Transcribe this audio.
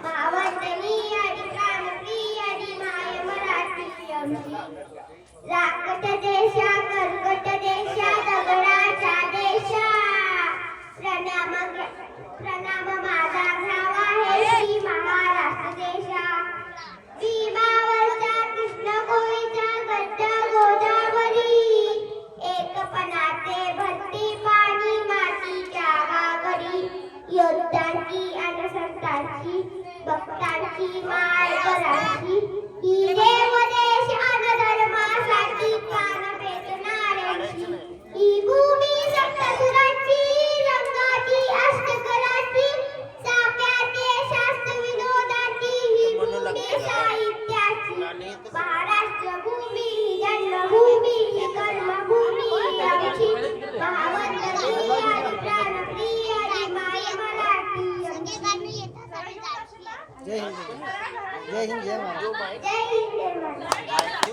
मावळणी आणि प्राणप्रिय आणि माय मराठी आमची. राकट देशा कर्कट देशा दगडाच्या देशा, प्रणाम माझा घ्यावा हे श्री महाराष्ट्र देशा. भीमावरच्या कृष्ण गोवीच्या गड्डा गोदावरी, एकपणाचे भरती पाणी मातीच्या घागरी. योद्धांची आणि संतांची भक्तांची माय कराची, ही देव देश आणि धर्मासाठी प्राण पेटणाऱ्यांची. ही भूमी सप्तसुरांची रंगाची अष्टकराची, साप्याचे शास्त्र विनोदाची ही भूमी साहित्याची. महाराष्ट्र भूमी ही जन्मभूमी ही कर्मभूमी आमची. मावळणी आणि प्राणप्रिय आणि माय मराठी आमची. जय हिंद जय हिंद जय महाराष्ट्र. जय हिंद जय महाराष्ट्र.